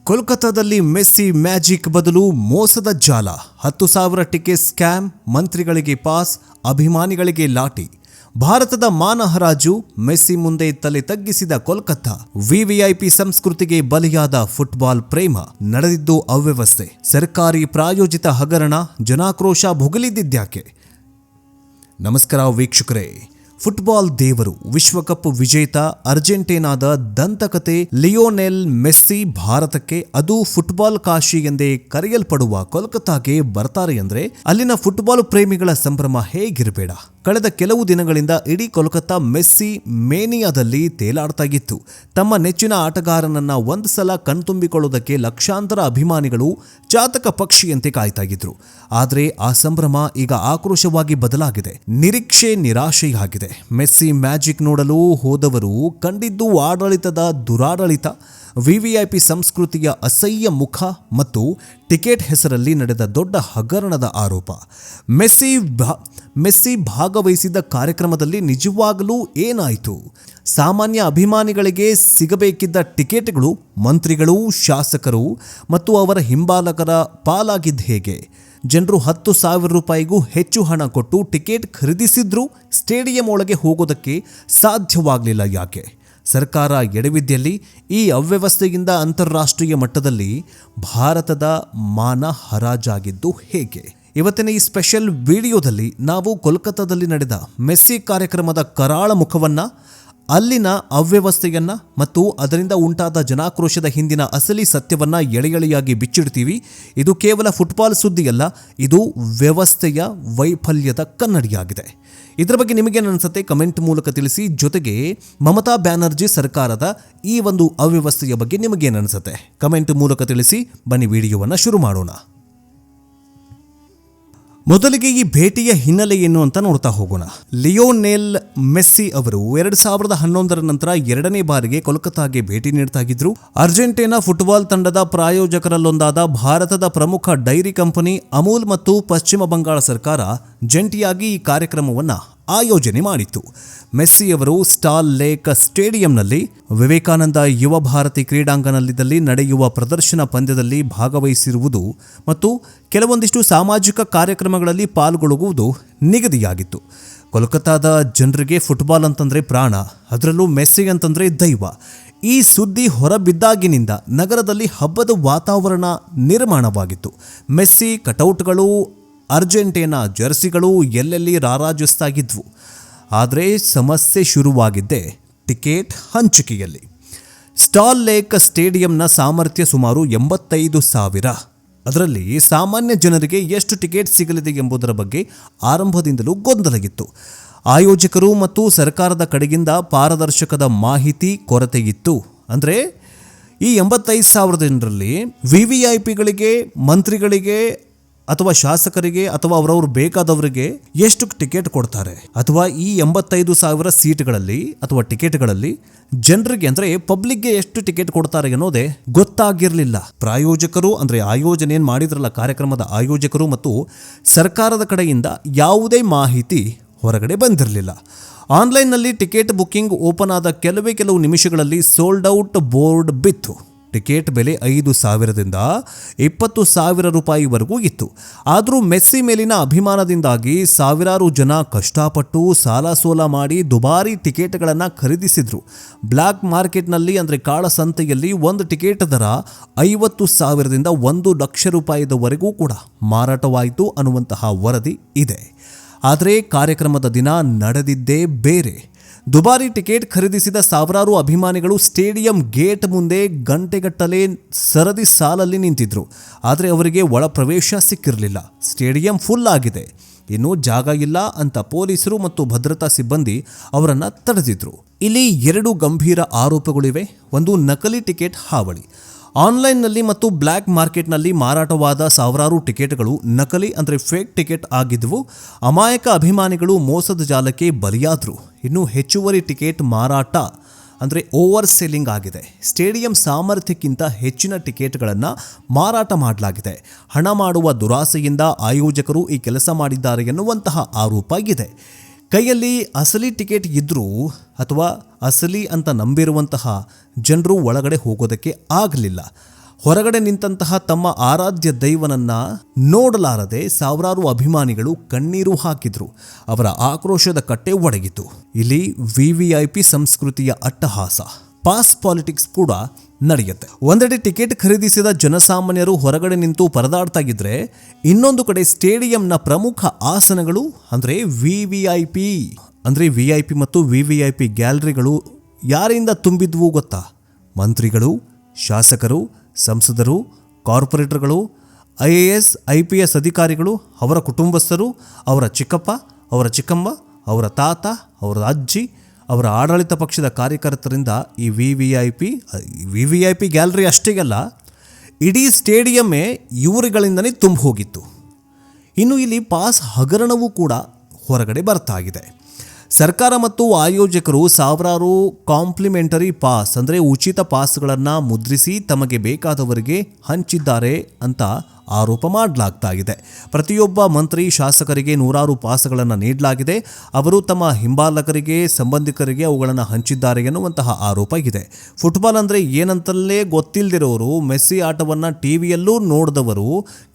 ಕೋಲ್ಕತ್ತಾದಲ್ಲಿ Messi magic ಬದಲು ಮೋಸದ ಜಾಲ. 10,000 ಟಿಕೆಟ್ ಸ್ಕ್ಯಾಮ್, ಮಂತ್ರಿಗಳಿಗೆ ಪಾಸ್, ಅಭಿಮಾನಿಗಳಿಗೆ ಲಾಠಿ. ಭಾರತದ ಮಾನ ಹರಾಜು, ಮೆಸ್ಸಿ ಮುಂದೆ ತಲೆ ತಗ್ಗಿಸಿದ ಕೋಲ್ಕತ್ತಾ. ವಿವಿಐಪಿ ಸಂಸ್ಕೃತಿಗೆ ಬಲಿಯಾದ ಫುಟ್ಬಾಲ್ ಪ್ರೇಮ, ನಡೆದಿದ್ದು ಅವ್ಯವಸ್ಥೆ, ಸರ್ಕಾರಿ ಪ್ರಾಯೋಜಿತ ಹಗರಣ, ಜನಾಕ್ರೋಶ ಭುಗಿಲಿದ್ದ್ಯಾಕೆ? ನಮಸ್ಕಾರ ವೀಕ್ಷಕರೇ. ಫುಟ್ಬಾಲ್ ದೇವರು, ವಿಶ್ವಕಪ್ ವಿಜೇತ ಅರ್ಜೆಂಟೀನಾದ ದಂತಕತೆ ಲಿಯೋನೆಲ್ ಮೆಸ್ಸಿ ಭಾರತಕ್ಕೆ, ಅದು ಫುಟ್ಬಾಲ್ ಕಾಶಿ ಎಂದೇ ಕರೆಯಲ್ಪಡುವ ಕೋಲ್ಕತ್ತಾಗೆ ಬರ್ತಾರೆ ಅಂದ್ರೆ ಅಲ್ಲಿನ ಫುಟ್ಬಾಲ್ ಪ್ರೇಮಿಗಳ ಸಂಭ್ರಮ ಹೇಗಿರಬೇಡ. ಕಳೆದ ಕೆಲವು ದಿನಗಳಿಂದ ಇಡೀ ಕೋಲ್ಕತ್ತಾ ಮೆಸ್ಸಿ ಮೇನಿಯಾದಲ್ಲಿ ತೇಲಾಡ್ತಾ ಇತ್ತು. ತಮ್ಮ ನೆಚ್ಚಿನ ಆಟಗಾರನನ್ನ ಒಂದು ಸಲ ಕಣ್ತುಂಬಿಕೊಳ್ಳೋದಕ್ಕೆ ಲಕ್ಷಾಂತರ ಅಭಿಮಾನಿಗಳು ಚಾತಕ ಪಕ್ಷಿಯಂತೆ ಕಾಯ್ತಾ ಇದ್ರು. ಆದರೆ ಆ ಸಂಭ್ರಮ ಈಗ ಆಕ್ರೋಶವಾಗಿ ಬದಲಾಗಿದೆ. ನಿರೀಕ್ಷೆ ನಿರಾಶೆಯಾಗಿದೆ. ಮೆಸ್ಸಿ ಮ್ಯಾಜಿಕ್ ನೋಡಲು ಹೋದವರು ಕಂಡಿದ್ದು ಆಡಳಿತದ ದುರಾಡಳಿತ, ವಿವಿಐಪಿ ಸಂಸ್ಕೃತಿಯ ಅಸಹ್ಯ ಮುಖ ಮತ್ತು ಟಿಕೆಟ್ ಹೆಸರಲ್ಲಿ ನಡೆದ ದೊಡ್ಡ ಹಗರಣದ ಆರೋಪ. ಮೆಸ್ಸಿ ಭಾಗವಹಿಸಿದ ಕಾರ್ಯಕ್ರಮದಲ್ಲಿ ನಿಜವಾಗಲೂ ಏನಾಯಿತು? ಸಾಮಾನ್ಯ ಅಭಿಮಾನಿಗಳಿಗೆ ಸಿಗಬೇಕಿದ್ದ ಟಿಕೆಟ್ಗಳು ಮಂತ್ರಿಗಳು, ಶಾಸಕರು ಮತ್ತು ಅವರ ಹಿಂಬಾಲಕರ ಪಾಲಾಗಿದ್ದು ಹೇಗೆ? ಜನರು 10,000 ರೂಪಾಯಿಗೂ ಹೆಚ್ಚು ಹಣ ಕೊಟ್ಟು ಟಿಕೆಟ್ ಖರೀದಿಸಿದ್ರೂ ಸ್ಟೇಡಿಯಂ ಒಳಗೆ ಹೋಗೋದಕ್ಕೆ ಸಾಧ್ಯವಾಗಲಿಲ್ಲ ಯಾಕೆ? ಸರ್ಕಾರ ಎಡವಿದ್ಯಲ್ಲಿ ಈ ಅವ್ಯವಸ್ಥೆಯಿಂದ ಅಂತಾರಾಷ್ಟ್ರೀಯ ಮಟ್ಟದಲ್ಲಿ ಭಾರತದ ಮಾನ ಹರಾಜಾಗಿದ್ದು ಹೇಗೆ? ಇವತ್ತಿನ ಈ ಸ್ಪೆಷಲ್ ವಿಡಿಯೋದಲ್ಲಿ ನಾವು ಕೋಲ್ಕತ್ತಾದಲ್ಲಿ ನಡೆದ ಮೆಸ್ಸಿ ಕಾರ್ಯಕ್ರಮದ ಕರಾಳ ಮುಖವನ್ನ, ಅಲ್ಲಿನ ಅವ್ಯವಸ್ಥೆಯನ್ನ ಮತ್ತು ಅದರಿಂದ ಉಂಟಾದ ಜನಾಕ್ರೋಶದ ಹಿಂದಿನ ಅಸಲಿ ಸತ್ಯವನ್ನ ಎಳೆಯಾಗಿ ಬಿಚ್ಚಿಡ್ತೀವಿ. ಇದು ಕೇವಲ ಫುಟ್ಬಾಲ್ ಸುದ್ದಿಯಲ್ಲ, ಇದು ವ್ಯವಸ್ಥೆಯ ವೈಫಲ್ಯದ ಕನ್ನಡಿಯಾಗಿದೆ. ಇದರ ಬಗ್ಗೆ ನಿಮಗೇನು ಅನಿಸುತ್ತೆ ಕಮೆಂಟ್ ಮೂಲಕ ತಿಳಿಸಿ. ಜೊತೆಗೆ ಮಮತಾ ಬ್ಯಾನರ್ಜಿ ಸರ್ಕಾರದ ಈ ಒಂದು ಅವ್ಯವಸ್ಥೆಯ ಬಗ್ಗೆ ನಿಮಗೇನು ಅನಿಸುತ್ತೆ ಕಮೆಂಟ್ ಮೂಲಕ ತಿಳಿಸಿ. ಬನ್ನಿ ವಿಡಿಯೋವನ್ನು ಶುರು ಮಾಡೋಣ. ಮೊದಲಿಗೆ ಈ ಭೇಟಿಯ ಹಿನ್ನೆಲೆ ಏನು ಅಂತ ನೋಡ್ತಾ ಹೋಗೋಣ. ಲಿಯೋನೆಲ್ ಮೆಸ್ಸಿ ಅವರು 2011 ನಂತರ ಎರಡನೇ ಬಾರಿಗೆ ಕೋಲ್ಕತ್ತಾಗೆ ಭೇಟಿ ನೀಡ್ತಾ ಇದ್ರು. ಅರ್ಜೆಂಟೀನಾ ಫುಟ್ಬಾಲ್ ತಂಡದ ಪ್ರಾಯೋಜಕರಲ್ಲೊಂದಾದ ಭಾರತದ ಪ್ರಮುಖ ಡೈರಿ ಕಂಪನಿ ಅಮೂಲ್ ಮತ್ತು ಪಶ್ಚಿಮ ಬಂಗಾಳ ಸರ್ಕಾರ ಜಂಟಿಯಾಗಿ ಈ ಕಾರ್ಯಕ್ರಮವನ್ನ ಆಯೋಜನೆ ಮಾಡಿತ್ತು. ಮೆಸ್ಸಿ ಅವರು ಸ್ಟಾರ್ ಲೇಕ್ ಸ್ಟೇಡಿಯಂನಲ್ಲಿ ವಿವೇಕಾನಂದ ಯುವ ಭಾರತಿ ಕ್ರೀಡಾಂಗಣದಲ್ಲಿ ನಡೆಯುವ ಪ್ರದರ್ಶನ ಪಂದ್ಯದಲ್ಲಿ ಭಾಗವಹಿಸಿರುವುದು ಮತ್ತು ಕೆಲವೊಂದಿಷ್ಟು ಸಾಮಾಜಿಕ ಕಾರ್ಯಕ್ರಮಗಳಲ್ಲಿ ಪಾಲ್ಗೊಳ್ಳುವುದು ನಿಗದಿಯಾಗಿತ್ತು. ಕೋಲ್ಕತ್ತಾದ ಜನರಿಗೆ ಫುಟ್ಬಾಲ್ ಅಂತಂದ್ರೆ ಪ್ರಾಣ, ಅದರಲ್ಲೂ ಮೆಸ್ಸಿ ಅಂತಂದ್ರೆ ದೈವ. ಈ ಸುದ್ದಿ ಹೊರಬಿದ್ದಾಗಿನಿಂದ ನಗರದಲ್ಲಿ ಹಬ್ಬದ ವಾತಾವರಣ ನಿರ್ಮಾಣವಾಗಿತ್ತು. ಮೆಸ್ಸಿ ಕಟೌಟ್ಗಳು, ಅರ್ಜೆಂಟೀನಾ ಜರ್ಸಿಗಳು ಎಲ್ಲೆಲ್ಲಿ ರಾರಾಜಿಸ್ತಾಗಿದ್ವು. ಆದರೆ ಸಮಸ್ಯೆ ಶುರುವಾಗಿದ್ದೆ ಟಿಕೆಟ್ ಹಂಚಿಕೆಯಲ್ಲಿ. ಸ್ಟಾರ್ ಲೇಕ್ ಸ್ಟೇಡಿಯಂನ ಸಾಮರ್ಥ್ಯ ಸುಮಾರು 85,000. ಅದರಲ್ಲಿ ಸಾಮಾನ್ಯ ಜನರಿಗೆ ಎಷ್ಟು ಟಿಕೆಟ್ ಸಿಗಲಿದೆ ಎಂಬುದರ ಬಗ್ಗೆ ಆರಂಭದಿಂದಲೂ ಗೊಂದಲ ಇತ್ತು. ಆಯೋಜಕರು ಮತ್ತು ಸರ್ಕಾರದ ಕಡೆಗಿಂದ ಪಾರದರ್ಶಕದ ಮಾಹಿತಿ ಕೊರತೆ ಇತ್ತು. ಅಂದರೆ ಈ 85,000 ಜನರಲ್ಲಿ ವಿವಿಐಪಿಗಳಿಗೆ, ಮಂತ್ರಿಗಳಿಗೆ ಅಥವಾ ಶಾಸಕರಿಗೆ ಅಥವಾ ಅವರವರು ಬೇಕಾದವರಿಗೆ ಎಷ್ಟು ಟಿಕೆಟ್ ಕೊಡ್ತಾರೆ, ಅಥವಾ ಈ 85,000 ಸೀಟ್ಗಳಲ್ಲಿ ಅಥವಾ ಟಿಕೆಟ್ಗಳಲ್ಲಿ ಜನರಿಗೆ ಅಂದರೆ ಪಬ್ಲಿಕ್ಗೆ ಎಷ್ಟು ಟಿಕೆಟ್ ಕೊಡ್ತಾರೆ ಅನ್ನೋದೇ ಗೊತ್ತಾಗಿರಲಿಲ್ಲ. ಪ್ರಾಯೋಜಕರು ಅಂದರೆ ಆಯೋಜನೆ ಏನು ಮಾಡಿದ್ರಲ್ಲ ಕಾರ್ಯಕ್ರಮದ ಆಯೋಜಕರು ಮತ್ತು ಸರ್ಕಾರದ ಕಡೆಯಿಂದ ಯಾವುದೇ ಮಾಹಿತಿ ಹೊರಗಡೆ ಬಂದಿರಲಿಲ್ಲ. ಆನ್ಲೈನ್ನಲ್ಲಿ ಟಿಕೆಟ್ ಬುಕ್ಕಿಂಗ್ ಓಪನ್ ಆದ ಕೆಲವು ನಿಮಿಷಗಳಲ್ಲಿ ಸೋಲ್ಡ್ ಔಟ್ ಬೋರ್ಡ್ ಬಿತ್ತು. ಟಿಕೆಟ್ ಬೆಲೆ 5,000ದಿಂದ 20,000 ರೂಪಾಯಿವರೆಗೂ ಇತ್ತು. ಆದರೂ ಮೆಸ್ಸಿ ಮೇಲಿನ ಅಭಿಮಾನದಿಂದಾಗಿ ಸಾವಿರಾರು ಜನ ಕಷ್ಟಪಟ್ಟು ಸಾಲ ಸೋಲ ಮಾಡಿ ದುಬಾರಿ ಟಿಕೆಟ್ಗಳನ್ನು ಖರೀದಿಸಿದ್ರು. ಬ್ಲ್ಯಾಕ್ ಮಾರ್ಕೆಟ್ನಲ್ಲಿ ಅಂದರೆ ಕಾಳಸಂತೆಯಲ್ಲಿ ಒಂದು ಟಿಕೆಟ್ ದರ 50,000ದಿಂದ 1,00,000 ರೂಪಾಯಿವರೆಗೂ ಕೂಡ ಮಾರಾಟವಾಯಿತು ಅನ್ನುವಂತಹ ವರದಿ ಇದೆ. ಆದರೆ ಕಾರ್ಯಕ್ರಮದ ದಿನ ನಡೆದಿದ್ದೇ ಬೇರೆ. ದುಬಾರಿ ಟಿಕೆಟ್ ಖರೀದಿಸಿದ ಸಾವಿರಾರು ಅಭಿಮಾನಿಗಳು ಸ್ಟೇಡಿಯಂ ಗೇಟ್ ಮುಂದೆ ಗಂಟೆಗಟ್ಟಲೆ ಸರದಿ ಸಾಲಲ್ಲಿ ನಿಂತಿದ್ರು. ಆದರೆ ಅವರಿಗೆ ಒಳ ಪ್ರವೇಶ ಸಿಕ್ಕಿರಲಿಲ್ಲ. ಸ್ಟೇಡಿಯಂ ಫುಲ್ ಆಗಿದೆ, ಇನ್ನೂ ಜಾಗ ಇಲ್ಲ ಅಂತ ಪೊಲೀಸರು ಮತ್ತು ಭದ್ರತಾ ಸಿಬ್ಬಂದಿ ಅವರನ್ನು ತಡೆದಿದ್ರು. ಇಲ್ಲಿ 2 ಗಂಭೀರ ಆರೋಪಗಳಿವೆ. ಒಂದು, ನಕಲಿ ಟಿಕೆಟ್ ಹಾವಳಿ. ಆನ್ಲೈನ್ನಲ್ಲಿ ಮತ್ತು ಬ್ಲ್ಯಾಕ್ ಮಾರ್ಕೆಟ್ನಲ್ಲಿ ಮಾರಾಟವಾದ ಸಾವಿರಾರು ಟಿಕೆಟ್ಗಳು ನಕಲಿ ಅಂದರೆ ಫೇಕ್ ಟಿಕೆಟ್ ಆಗಿದ್ವು. ಅಮಾಯಕ ಅಭಿಮಾನಿಗಳು ಮೋಸದ ಜಾಲಕ್ಕೆ ಬಲಿಯಾದರು. ಇನ್ನು ಹೆಚ್ಚುವರಿ ಟಿಕೆಟ್ ಮಾರಾಟ ಅಂದರೆ ಓವರ್ ಸೆಲ್ಲಿಂಗ್ ಆಗಿದೆ. ಸ್ಟೇಡಿಯಂ ಸಾಮರ್ಥ್ಯಕ್ಕಿಂತ ಹೆಚ್ಚಿನ ಟಿಕೆಟ್ಗಳನ್ನು ಮಾರಾಟ ಮಾಡಲಾಗಿದೆ. ಹಣ ಮಾಡುವ ದುರಾಸೆಯಿಂದ ಆಯೋಜಕರು ಈ ಕೆಲಸ ಮಾಡಿದ್ದಾರೆ ಎನ್ನುವಂತಹ ಆರೋಪ ಇದೆ. ಕೈಯಲ್ಲಿ ಅಸಲಿ ಟಿಕೆಟ್ ಇದ್ದರೂ ಅಥವಾ ಅಸಲಿ ಅಂತ ನಂಬಿರುವಂತಹ ಜನರು ಒಳಗಡೆ ಹೋಗೋದಕ್ಕೆ ಆಗಲಿಲ್ಲ. ಹೊರಗಡೆ ನಿಂತಹ ತಮ್ಮ ಆರಾಧ್ಯ ದೈವನನ್ನ ನೋಡಲಾರದೆ ಸಾವಿರಾರು ಅಭಿಮಾನಿಗಳು ಕಣ್ಣೀರು ಹಾಕಿದ್ರು. ಅವರ ಆಕ್ರೋಶದ ಕಟ್ಟೆ ಒಡೆಗಿತು. ಇಲ್ಲಿ ವಿವಿಐಪಿ ಸಂಸ್ಕೃತಿಯ ಅಟ್ಟಹಾಸ, ಪಾಸ್ ಪಾಲಿಟಿಕ್ಸ್ ಕೂಡ ನಡೆಯುತ್ತೆ. ಒಂದೆಡೆ ಟಿಕೆಟ್ ಖರೀದಿಸಿದ ಜನಸಾಮಾನ್ಯರು ಹೊರಗಡೆ ನಿಂತು ಪರದಾಡ್ತಾ ಇದ್ರೆ, ಇನ್ನೊಂದು ಕಡೆ ಸ್ಟೇಡಿಯಂನ ಪ್ರಮುಖ ಆಸನಗಳು ಅಂದರೆ ವಿವಿಐಪಿ ಮತ್ತು ವಿವಿಐಪಿ ಗ್ಯಾಲರಿಗಳು ಯಾರಿಂದ ತುಂಬಿದ್ವು ಗೊತ್ತಾ? ಮಂತ್ರಿಗಳು, ಶಾಸಕರು, ಸಂಸದರು, ಕಾರ್ಪೊರೇಟರ್ಗಳು, IAS IPS ಅಧಿಕಾರಿಗಳು, ಅವರ ಕುಟುಂಬಸ್ಥರು, ಅವರ ಚಿಕ್ಕಪ್ಪ, ಅವರ ಚಿಕ್ಕಮ್ಮ, ಅವರ ತಾತ, ಅವರ ಅಜ್ಜಿ, ಅವರ ಆಡಳಿತ ಪಕ್ಷದ ಕಾರ್ಯಕರ್ತರಿಂದ ಈ ವಿವಿಐಪಿ ಗ್ಯಾಲರಿ ಅಷ್ಟೇ ಅಲ್ಲ, ಇಡೀ ಸ್ಟೇಡಿಯಮ್ಮೇ ಇವರುಗಳಿಂದನೇ ತುಂಬ ಹೋಗಿತ್ತು. ಇನ್ನು ಇಲ್ಲಿ ಪಾಸ್ ಹಗರಣವೂ ಕೂಡ ಹೊರಗಡೆ ಬರ್ತಾ ಇದೆ. ಸರ್ಕಾರ ಮತ್ತು ಆಯೋಜಕರು ಸಾವಿರಾರು ಕಾಂಪ್ಲಿಮೆಂಟರಿ ಪಾಸ್ ಅಂದರೆ ಉಚಿತ ಪಾಸ್ಗಳನ್ನು ಮುದ್ರಿಸಿ ತಮಗೆ ಬೇಕಾದವರಿಗೆ ಹಂಚಿದ್ದಾರೆ ಅಂತ ಆರೋಪ ಮಾಡಲಾಗ್ತಾ ಇದೆ. ಪ್ರತಿಯೊಬ್ಬ ಮಂತ್ರಿ, ಶಾಸಕರಿಗೆ ನೂರಾರು ಪಾಸ್ಗಳನ್ನು ನೀಡಲಾಗಿದೆ. ಅವರು ತಮ್ಮ ಹಿಂಬಾಲಕರಿಗೆ, ಸಂಬಂಧಿಕರಿಗೆ ಅವುಗಳನ್ನು ಹಂಚಿದ್ದಾರೆ ಎನ್ನುವಂತಹ ಆರೋಪ ಇದೆ. ಫುಟ್ಬಾಲ್ ಅಂದರೆ ಏನಂತಲೇ ಗೊತ್ತಿಲ್ಲದಿರೋರು, ಮೆಸ್ಸಿ ಆಟವನ್ನು ಟಿವಿಯಲ್ಲೂ ನೋಡಿದವರು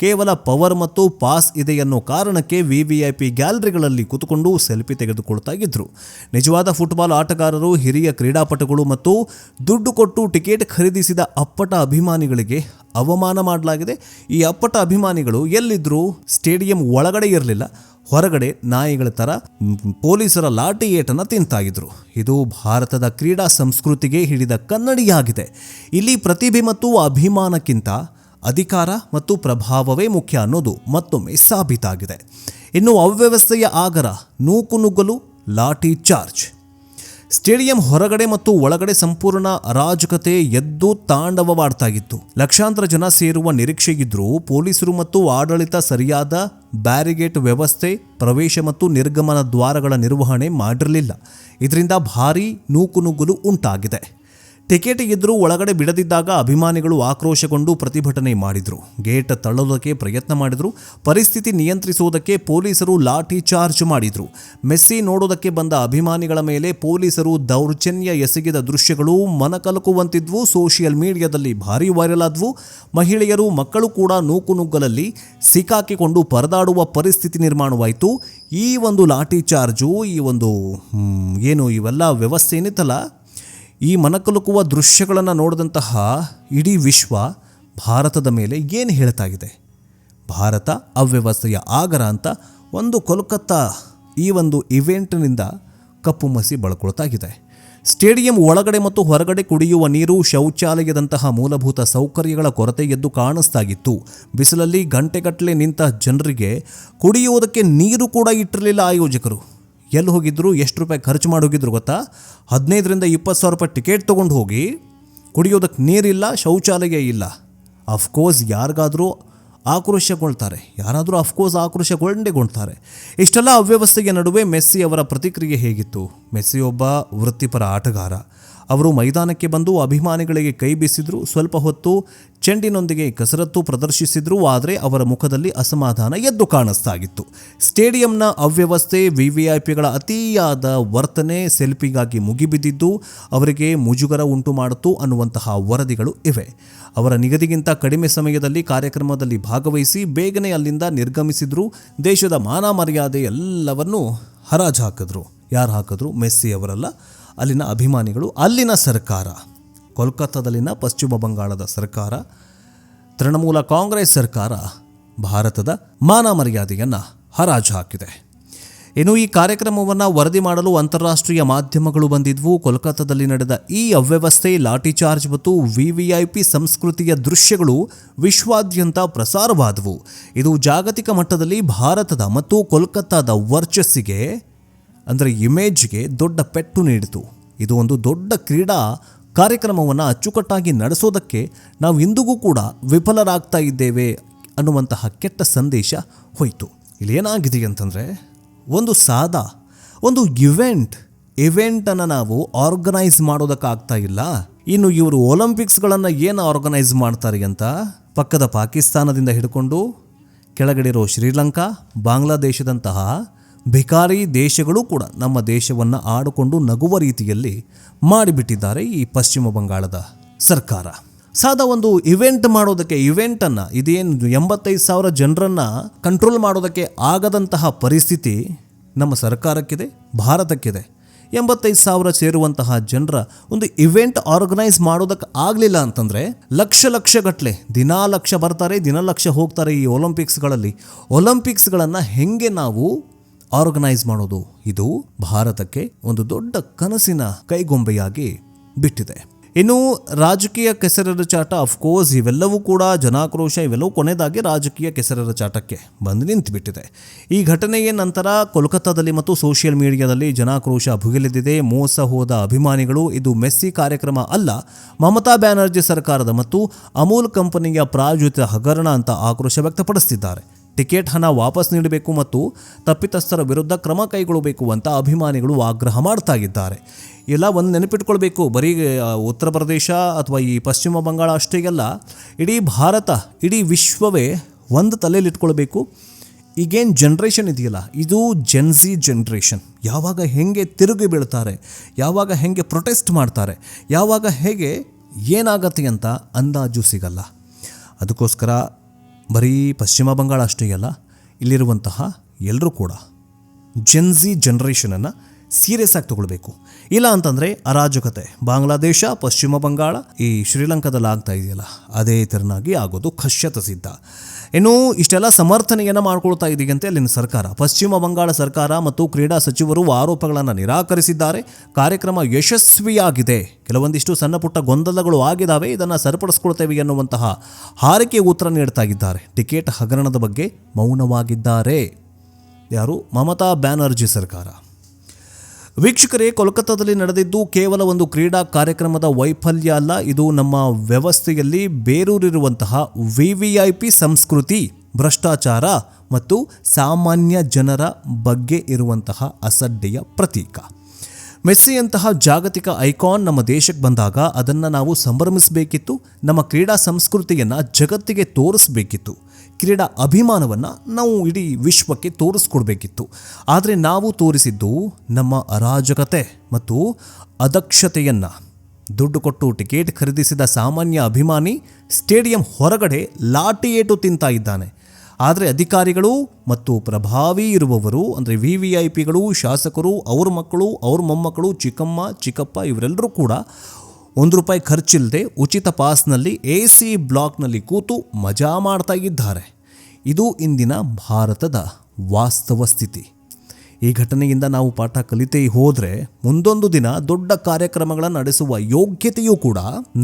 ಕೇವಲ ಪವರ್ ಮತ್ತು ಪಾಸ್ ಇದೆ ಅನ್ನೋ ಕಾರಣಕ್ಕೆ ವಿವಿಐಪಿ ಗ್ಯಾಲರಿಗಳಲ್ಲಿ ಕೂತ್ಕೊಂಡು ಸೆಲ್ಫಿ ತೆಗೆದುಕೊಳ್ತಾ ಇದ್ರು. ನಿಜವಾದ ಫುಟ್ಬಾಲ್ ಆಟಗಾರರು, ಹಿರಿಯ ಕ್ರೀಡಾಪಟುಗಳು ಮತ್ತು ದುಡ್ಡು ಕೊಟ್ಟು ಟಿಕೆಟ್ ಖರೀದಿಸಿದ ಅಪ್ಪಟ ಅಭಿಮಾನಿಗಳಿಗೆ ಅವಮಾನ ಮಾಡಲಾಗಿದೆ. ಈ ಅಪ್ಪಟ ಅಭಿಮಾನಿಗಳು ಎಲ್ಲಿದ್ರು? ಸ್ಟೇಡಿಯಂ ಒಳಗಡೆ ಇರಲಿಲ್ಲ, ಹೊರಗಡೆ ನಾಯಿಗಳ ಥರ ಪೊಲೀಸರ ಲಾಠಿ ಏಟನ್ನು ತಿಂತಾಯಿದ್ರು. ಇದು ಭಾರತದ ಕ್ರೀಡಾ ಸಂಸ್ಕೃತಿಗೆ ಹಿಡಿದ ಕನ್ನಡಿಯಾಗಿದೆ. ಇಲ್ಲಿ ಪ್ರತಿಭೆ ಮತ್ತು ಅಭಿಮಾನಕ್ಕಿಂತ ಅಧಿಕಾರ ಮತ್ತು ಪ್ರಭಾವವೇ ಮುಖ್ಯ ಅನ್ನೋದು ಮತ್ತೊಮ್ಮೆ ಸಾಬೀತಾಗಿದೆ. ಇನ್ನು ಅವ್ಯವಸ್ಥೆಯ ಆಗರ, ನೂಕುನುಗ್ಗಲು, ಲಾಠಿ ಚಾರ್ಜ್. ಸ್ಟೇಡಿಯಂ ಹೊರಗಡೆ ಮತ್ತು ಒಳಗಡೆ ಸಂಪೂರ್ಣ ಅರಾಜಕತೆ ಎದ್ದು ತಾಂಡವವಾಡ್ತಾ ಇತ್ತು. ಲಕ್ಷಾಂತರ ಜನ ಸೇರುವ ನಿರೀಕ್ಷೆಯಿದ್ರೂ ಪೊಲೀಸರು ಮತ್ತು ಆಡಳಿತ ಸರಿಯಾದ ಬ್ಯಾರಿಗೇಟ್ ವ್ಯವಸ್ಥೆ, ಪ್ರವೇಶ ಮತ್ತು ನಿರ್ಗಮನ ದ್ವಾರಗಳ ನಿರ್ವಹಣೆ ಮಾಡಿರಲಿಲ್ಲ. ಇದರಿಂದ ಭಾರೀ ನೂಕುನುಗ್ಗಲು ಉಂಟಾಗಿದೆ. ಟಿಕೆಟ್ ಇದ್ರೂ ಒಳಗಡೆ ಬಿಡದಿದ್ದಾಗ ಅಭಿಮಾನಿಗಳು ಆಕ್ರೋಶಗೊಂಡು ಪ್ರತಿಭಟನೆ ಮಾಡಿದರು. ಗೇಟ್ ತಳ್ಳೋದಕ್ಕೆ ಪ್ರಯತ್ನ ಮಾಡಿದರು. ಪರಿಸ್ಥಿತಿ ನಿಯಂತ್ರಿಸುವುದಕ್ಕೆ ಪೊಲೀಸರು ಲಾಠಿ ಚಾರ್ಜ್ ಮಾಡಿದರು. ಮೆಸ್ಸಿ ನೋಡೋದಕ್ಕೆ ಬಂದ ಅಭಿಮಾನಿಗಳ ಮೇಲೆ ಪೊಲೀಸರು ದೌರ್ಜನ್ಯ ಎಸಗಿದ ದೃಶ್ಯಗಳು ಮನಕಲಕುವಂತಿದ್ವು. ಸೋಷಿಯಲ್ ಮೀಡಿಯಾದಲ್ಲಿ ಭಾರೀ ವೈರಲ್ ಆದವು. ಮಹಿಳೆಯರು, ಮಕ್ಕಳು ಕೂಡ ನೂಕುನುಗ್ಗಲಲ್ಲಿ ಸಿಕ್ಕಾಕಿಕೊಂಡು ಪರದಾಡುವ ಪರಿಸ್ಥಿತಿ ನಿರ್ಮಾಣವಾಯಿತು. ಈ ಒಂದು ಲಾಠಿ ಚಾರ್ಜು, ಈ ಒಂದು ಇವೆಲ್ಲ ವ್ಯವಸ್ಥೆ ಏನಿತ್ತಲ್ಲ, ಈ ಮನಕಲುಕುವ ದೃಶ್ಯಗಳನ್ನು ನೋಡಿದಂತಹ ಇಡೀ ವಿಶ್ವ ಭಾರತದ ಮೇಲೆ ಏನು ಹೇಳ್ತಾ ಇದೆ? ಭಾರತ ಅವ್ಯವಸ್ಥೆಯ ಆಗರ ಅಂತ ಒಂದು ಕೋಲ್ಕತ್ತಾ ಈ ಒಂದು ಇವೆಂಟ್ನಿಂದ ಕಪ್ಪು ಮಸಿ ಬಳ್ಕೊಳ್ತಾ ಇದೆ. ಸ್ಟೇಡಿಯಂ ಒಳಗಡೆ ಮತ್ತು ಹೊರಗಡೆ ಕುಡಿಯುವ ನೀರು, ಶೌಚಾಲಯದಂತಹ ಮೂಲಭೂತ ಸೌಕರ್ಯಗಳ ಕೊರತೆ ಎದ್ದು ಕಾಣಿಸ್ತಾಗಿತ್ತು. ಬಿಸಿಲಲ್ಲಿ ಗಂಟೆಗಟ್ಟಲೆ ನಿಂತ ಜನರಿಗೆ ಕುಡಿಯುವುದಕ್ಕೆ ನೀರು ಕೂಡ ಇಟ್ಟಿರಲಿಲ್ಲ ಆಯೋಜಕರು. ಎಲ್ಲಿ ಹೋಗಿದ್ರು, ಎಷ್ಟು ರೂಪಾಯಿ ಖರ್ಚು ಮಾಡಿ ಹೋಗಿದ್ರು ಗೊತ್ತಾ? 15,000 to 20,000 ಟಿಕೆಟ್ ತೊಗೊಂಡು ಹೋಗಿ ಕುಡಿಯೋದಕ್ಕೆ ನೀರಿಲ್ಲ, ಶೌಚಾಲಯ ಇಲ್ಲ. ಅಫ್ಕೋರ್ಸ್ ಯಾರಿಗಾದರೂ ಆಕ್ರೋಶಗೊಳ್ತಾರೆ, ಆಕ್ರೋಶಗೊಂಡೇ. ಇಷ್ಟೆಲ್ಲ ಅವ್ಯವಸ್ಥೆಯ ನಡುವೆ ಮೆಸ್ಸಿ ಅವರ ಪ್ರತಿಕ್ರಿಯೆ ಹೇಗಿತ್ತು? ಮೆಸ್ಸಿ ಒಬ್ಬ ವೃತ್ತಿಪರ ಆಟಗಾರ. ಅವರು ಮೈದಾನಕ್ಕೆ ಬಂದು ಅಭಿಮಾನಿಗಳಿಗೆ ಕೈ ಬೀಸಿದ್ರು. ಸ್ವಲ್ಪ ಹೊತ್ತು ಚೆಂಡಿನೊಂದಿಗೆ ಕಸರತ್ತು ಪ್ರದರ್ಶಿಸಿದ್ರು. ಆದರೆ ಅವರ ಮುಖದಲ್ಲಿ ಅಸಮಾಧಾನ ಎದ್ದು ಕಾಣಿಸ್ತಾಗಿತ್ತು. ಸ್ಟೇಡಿಯಂನ ಅವ್ಯವಸ್ಥೆ, ವಿವಿಐಪಿಗಳ ಅತಿಯಾದ ವರ್ತನೆ, ಸೆಲ್ಫಿಗಾಗಿ ಮುಗಿಬಿದ್ದಿದ್ದು ಅವರಿಗೆ ಮುಜುಗರ ಉಂಟು ಮಾಡಿತು ಅನ್ನುವಂತಹ ವರದಿಗಳು ಇವೆ. ಅವರ ನಿಗದಿಗಿಂತ ಕಡಿಮೆ ಸಮಯದಲ್ಲಿ ಕಾರ್ಯಕ್ರಮದಲ್ಲಿ ಭಾಗವಹಿಸಿ ಬೇಗನೆ ಅಲ್ಲಿಂದ ನಿರ್ಗಮಿಸಿದ್ರು. ದೇಶದ ಮಾನ ಮರ್ಯಾದೆ ಎಲ್ಲವನ್ನೂ ಹರಾಜು ಹಾಕಿದ್ರು. ಯಾರು ಹಾಕಿದ್ರು? ಮೆಸ್ಸಿ ಅವರಲ್ಲ, ಅಲ್ಲಿನ ಅಭಿಮಾನಿಗಳು, ಅಲ್ಲಿನ ಸರ್ಕಾರ, ಕೋಲ್ಕತ್ತಾದಲ್ಲಿನ ಪಶ್ಚಿಮ ಬಂಗಾಳದ ಸರ್ಕಾರ, ತೃಣಮೂಲ ಕಾಂಗ್ರೆಸ್ ಸರ್ಕಾರ ಭಾರತದ ಮಾನ ಮರ್ಯಾದೆಯನ್ನು ಹರಾಜು ಹಾಕಿದೆ. ಇನ್ನು ಈ ಕಾರ್ಯಕ್ರಮವನ್ನು ವರದಿ ಮಾಡಲು ಅಂತಾರಾಷ್ಟ್ರೀಯ ಮಾಧ್ಯಮಗಳು ಬಂದಿದ್ವು. ಕೋಲ್ಕತ್ತಾದಲ್ಲಿ ನಡೆದ ಈ ಅವ್ಯವಸ್ಥೆ, ಲಾಠಿ ಚಾರ್ಜ್ ಮತ್ತು ವಿವಿಐಪಿ ಸಂಸ್ಕೃತಿಯ ದೃಶ್ಯಗಳು ವಿಶ್ವಾದ್ಯಂತ ಪ್ರಸಾರವಾದವು. ಇದು ಜಾಗತಿಕ ಮಟ್ಟದಲ್ಲಿ ಭಾರತದ ಮತ್ತು ಕೋಲ್ಕತ್ತಾದ ವರ್ಚಸ್ಸಿಗೆ ಅಂದರೆ ಇಮೇಜ್ಗೆ ದೊಡ್ಡ ಪೆಟ್ಟು ನೀಡಿತು. ಇದು ಒಂದು ದೊಡ್ಡ ಕ್ರೀಡಾ ಕಾರ್ಯಕ್ರಮವನ್ನು ಅಚ್ಚುಕಟ್ಟಾಗಿ ನಡೆಸೋದಕ್ಕೆ ನಾವು ಇಂದಿಗೂ ಕೂಡ ವಿಫಲರಾಗ್ತಾ ಇದ್ದೇವೆ ಅನ್ನುವಂತಹ ಕೆಟ್ಟ ಸಂದೇಶ ಹೋಯಿತು. ಇಲ್ಲಿ ಏನಾಗಿದೆ ಅಂತಂದರೆ, ಒಂದು ಇವೆಂಟನ್ನು ನಾವು ಆರ್ಗನೈಸ್ ಮಾಡೋದಕ್ಕಾಗ್ತಾ ಇಲ್ಲ. ಇನ್ನು ಇವರು ಒಲಿಂಪಿಕ್ಸ್ಗಳನ್ನು ಏನು ಆರ್ಗನೈಸ್ ಮಾಡ್ತಾರೆ ಅಂತ ಪಕ್ಕದ ಪಾಕಿಸ್ತಾನದಿಂದ ಹಿಡ್ಕೊಂಡು ಕೆಳಗಡಿರೋ ಶ್ರೀಲಂಕಾ, ಬಾಂಗ್ಲಾದೇಶದಂತಹ ಭಿಕಾರಿ ದೇಶಗಳು ಕೂಡ ನಮ್ಮ ದೇಶವನ್ನು ಆಡಿಕೊಂಡು ನಗುವ ರೀತಿಯಲ್ಲಿ ಮಾಡಿಬಿಟ್ಟಿದ್ದಾರೆ ಈ ಪಶ್ಚಿಮ ಬಂಗಾಳದ ಸರ್ಕಾರ. ಸಾದಾ ಒಂದು ಇವೆಂಟನ್ನು ಇದೇನು 85,000 ಜನರನ್ನು ಕಂಟ್ರೋಲ್ ಮಾಡೋದಕ್ಕೆ ಆಗದಂತಹ ಪರಿಸ್ಥಿತಿ ನಮ್ಮ ಸರ್ಕಾರಕ್ಕಿದೆ, ಭಾರತಕ್ಕಿದೆ. 85,000 ಸೇರುವಂತಹ ಜನರ ಒಂದು ಇವೆಂಟ್ ಆರ್ಗನೈಸ್ ಮಾಡೋದಕ್ಕೆ ಆಗಲಿಲ್ಲ ಅಂತಂದರೆ ಲಕ್ಷ ಗಟ್ಟಲೆ ದಿನಾ ಲಕ್ಷ ಬರ್ತಾರೆ, ದಿನ ಲಕ್ಷ ಹೋಗ್ತಾರೆ ಈ ಒಲಿಂಪಿಕ್ಸ್ಗಳನ್ನು ಹೆಂಗೆ ನಾವು ಆರ್ಗನೈಸ್ ಮಾಡೋದು? ಇದು ಭಾರತಕ್ಕೆ ಒಂದು ದೊಡ್ಡ ಕನಸಿನ ಕೈಗೊಂಬೆಯಾಗಿ ಬಿಟ್ಟಿದೆ. ಇನ್ನು ರಾಜಕೀಯ ಕೆಸರೆರ ಚಾಟ, ಅಫ್ಕೋರ್ಸ್ ಇವೆಲ್ಲವೂ ಕೂಡ ಜನಾಕ್ರೋಶ, ಇವೆಲ್ಲವೂ ಕೊನೆಯದಾಗಿ ರಾಜಕೀಯ ಕೆಸರೆರ ಚಾಟಕ್ಕೆ ಬಂದು ನಿಂತುಬಿಟ್ಟಿದೆ. ಈ ಘಟನೆಯ ನಂತರ ಕೋಲ್ಕತ್ತಾದಲ್ಲಿ ಮತ್ತು ಸೋಷಿಯಲ್ ಮೀಡಿಯಾದಲ್ಲಿ ಜನಾಕ್ರೋಶ ಭುಗಿಲೆದಿದೆ. ಮೋಸ ಹೋದ ಅಭಿಮಾನಿಗಳು ಇದು ಮೆಸ್ಸಿ ಕಾರ್ಯಕ್ರಮ ಅಲ್ಲ, ಮಮತಾ ಬ್ಯಾನರ್ಜಿ ಸರ್ಕಾರದ ಮತ್ತು ಅಮೂಲ್ ಕಂಪನಿಯ ಪ್ರಾಯೋಜಿತ ಹಗರಣ ಅಂತ ಆಕ್ರೋಶ ವ್ಯಕ್ತಪಡಿಸುತ್ತಿದ್ದಾರೆ. ಟಿಕೆಟ್ ಹಣ ವಾಪಸ್ ನೀಡಬೇಕು ಮತ್ತು ತಪ್ಪಿತಸ್ಥರ ವಿರುದ್ಧ ಕ್ರಮ ಕೈಗೊಳ್ಳಬೇಕು ಅಂತ ಅಭಿಮಾನಿಗಳು ಆಗ್ರಹ ಮಾಡ್ತಾ ಇದ್ದಾರೆ. ಎಲ್ಲ ಒಂದು ನೆನಪಿಟ್ಕೊಳ್ಬೇಕು, ಬರೀ ಉತ್ತರ ಪ್ರದೇಶ ಅಥವಾ ಈ ಪಶ್ಚಿಮ ಬಂಗಾಳ ಅಷ್ಟೇ ಅಲ್ಲ, ಇಡೀ ಭಾರತ, ಇಡೀ ವಿಶ್ವವೇ ಒಂದು ತಲೆಯಲ್ಲಿಟ್ಕೊಳ್ಬೇಕು. ಈಗೇನು ಜನ್ರೇಷನ್ ಇದೆಯಲ್ಲ, ಇದು ಜೆನ್ಝಿ ಜನ್ರೇಷನ್. ಯಾವಾಗ ಹೇಗೆ ತಿರುಗಿ ಬೀಳ್ತಾರೆ, ಯಾವಾಗ ಹೇಗೆ ಪ್ರೊಟೆಸ್ಟ್ ಮಾಡ್ತಾರೆ, ಯಾವಾಗ ಹೇಗೆ ಏನಾಗತ್ತೆ ಅಂತ ಅಂದಾಜು ಸಿಗಲ್ಲ. ಅದಕ್ಕೋಸ್ಕರ ಬರೀ ಪಶ್ಚಿಮ ಬಂಗಾಳ ಅಷ್ಟೇ ಅಲ್ಲ, ಇಲ್ಲಿರುವಂತಹ ಎಲ್ಲರೂ ಕೂಡ ಜೆನ್ಝಿ ಜನ್ರೇಷನನ್ನು ಸೀರಿಯಸ್ ಆಗಿ ತಗೊಳ್ಬೇಕು. ಇಲ್ಲ ಅಂತಂದರೆ ಅರಾಜಕತೆ ಬಾಂಗ್ಲಾದೇಶ, ಪಶ್ಚಿಮ ಬಂಗಾಳ, ಈ ಶ್ರೀಲಂಕಾದಲ್ಲಿ ಆಗ್ತಾ ಇದೆಯಲ್ಲ, ಅದೇ ತೆರನಾಗಿ ಆಗೋದು ಖಶ್ಯತ ಸಿದ್ಧ. ಇನ್ನು ಇಷ್ಟೆಲ್ಲ ಸಮರ್ಥನೆಯನ್ನು ಮಾಡ್ಕೊಳ್ತಾ ಇದೆಯಂತೆ ಅಲ್ಲಿನ ಸರ್ಕಾರ. ಪಶ್ಚಿಮ ಬಂಗಾಳ ಸರ್ಕಾರ ಮತ್ತು ಕ್ರೀಡಾ ಸಚಿವರು ಆರೋಪಗಳನ್ನು ನಿರಾಕರಿಸಿದ್ದಾರೆ. ಕಾರ್ಯಕ್ರಮ ಯಶಸ್ವಿಯಾಗಿದೆ, ಕೆಲವೊಂದಿಷ್ಟು ಸಣ್ಣ ಪುಟ್ಟ ಗೊಂದಲಗಳು ಆಗಿದ್ದಾವೆ, ಇದನ್ನು ಸರಿಪಡಿಸ್ಕೊಳ್ತೇವೆ ಎನ್ನುವಂತಹ ಹಾರಿಕೆ ಉತ್ತರ ನೀಡ್ತಾ ಇದ್ದಾರೆ. ಟಿಕೆಟ್ ಹಗರಣದ ಬಗ್ಗೆ ಮೌನವಾಗಿದ್ದಾರೆ ಯಾರು? ಮಮತಾ ಬ್ಯಾನರ್ಜಿ ಸರ್ಕಾರ. ವೀಕ್ಷಕರೇ, ಕೋಲ್ಕತ್ತಾದಲ್ಲಿ ನಡೆದಿದ್ದು ಕೇವಲ ಒಂದು ಕ್ರೀಡಾ ಕಾರ್ಯಕ್ರಮದ ವೈಫಲ್ಯ ಅಲ್ಲ, ಇದು ನಮ್ಮ ವ್ಯವಸ್ಥೆಯಲ್ಲಿ ಬೇರೂರಿರುವಂತಹ VVIP ಸಂಸ್ಕೃತಿ, ಭ್ರಷ್ಟಾಚಾರ ಮತ್ತು ಸಾಮಾನ್ಯ ಜನರ ಬಗ್ಗೆ ಇರುವಂತಹ ಅಸಡ್ಡೆಯ ಪ್ರತೀಕ. ಮೆಸ್ಸಿಯಂತಹ ಜಾಗತಿಕ ಐಕಾನ್ ನಮ್ಮ ದೇಶಕ್ಕೆ ಬಂದಾಗ ಅದನ್ನು ನಾವು ಸಂಭ್ರಮಿಸಬೇಕಿತ್ತು. ನಮ್ಮ ಕ್ರೀಡಾ ಸಂಸ್ಕೃತಿಯನ್ನು ಜಗತ್ತಿಗೆ ತೋರಿಸಬೇಕಿತ್ತು. ಕ್ರೀಡಾ ಅಭಿಮಾನವನ್ನು ನಾವು ಇಡೀ ವಿಶ್ವಕ್ಕೆ ತೋರಿಸ್ಕೊಡ್ಬೇಕಿತ್ತು. ಆದರೆ ನಾವು ತೋರಿಸಿದ್ದು ನಮ್ಮ ಅರಾಜಕತೆ ಮತ್ತು ಅದಕ್ಷತೆಯನ್ನು. ದುಡ್ಡು ಕೊಟ್ಟು ಟಿಕೆಟ್ ಖರೀದಿಸಿದ ಸಾಮಾನ್ಯ ಅಭಿಮಾನಿ ಸ್ಟೇಡಿಯಂ ಹೊರಗಡೆ ಲಾಠಿ ಏಟು ತಿಂತಾ ಇದ್ದಾನೆ. ಆದರೆ ಅಧಿಕಾರಿಗಳು ಮತ್ತು ಪ್ರಭಾವಿ ಇರುವವರು ಅಂದರೆ VVIPಗಳು, ಶಾಸಕರು, ಅವ್ರ ಮಕ್ಕಳು, ಅವ್ರ ಮೊಮ್ಮಕ್ಕಳು, ಚಿಕ್ಕಮ್ಮ, ಚಿಕ್ಕಪ್ಪ ಇವರೆಲ್ಲರೂ ಕೂಡ ₹1 ಖರ್ಚಿಲ್ಲದೆ ಉಚಿತ ಪಾಸ್ನಲ್ಲಿ AC ಬ್ಲಾಕ್ನಲ್ಲಿ ಕೂತು ಮಜಾ ಮಾಡ್ತಾ ಇದ್ದಾರೆ. ಇದು ಇಂದಿನ ಭಾರತದ ವಾಸ್ತವ ಸ್ಥಿತಿ. ಈ ಘಟನೆಯಿಂದ ನಾವು ಪಾಠ ಕಲಿತೇ ಹೋದರೆ ಮುಂದೊಂದು ದಿನ ದೊಡ್ಡ ಕಾರ್ಯಕ್ರಮಗಳನ್ನು ನಡೆಸುವ ಯೋಗ್ಯತೆಯೂ ಕೂಡ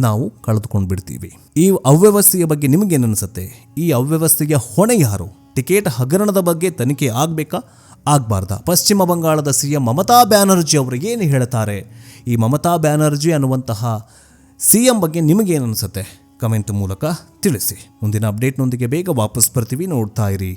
ನಾವು ಕಳೆದುಕೊಂಡು ಬಿಡ್ತೀವಿ. ಈ ಅವ್ಯವಸ್ಥೆಯ ಬಗ್ಗೆ ನಿಮಗೇನು ಅನಿಸುತ್ತೆ? ಈ ಅವ್ಯವಸ್ಥೆಯ ಹೊಣೆ ಯಾರು? ಟಿಕೆಟ್ ಹಗರಣದ ಬಗ್ಗೆ ತನಿಖೆ ಆಗಬೇಕಾ, ಆಗಬಾರ್ದಾ? ಪಶ್ಚಿಮ ಬಂಗಾಳದ CM ಮಮತಾ ಬ್ಯಾನರ್ಜಿ ಅವರು ಏನು ಹೇಳ್ತಾರೆ? ಈ ಮಮತಾ ಬ್ಯಾನರ್ಜಿ ಅನ್ನುವಂತಹ CM ಬಗ್ಗೆ ನಿಮಗೇನು ಅನಿಸುತ್ತೆ? ಕಮೆಂಟ್ ಮೂಲಕ ತಿಳಿಸಿ. ಮುಂದಿನ ಅಪ್ಡೇಟ್ನೊಂದಿಗೆ ಬೇಗ ವಾಪಸ್ ಬರ್ತೀವಿ. ನೋಡ್ತಾ ಇರಿ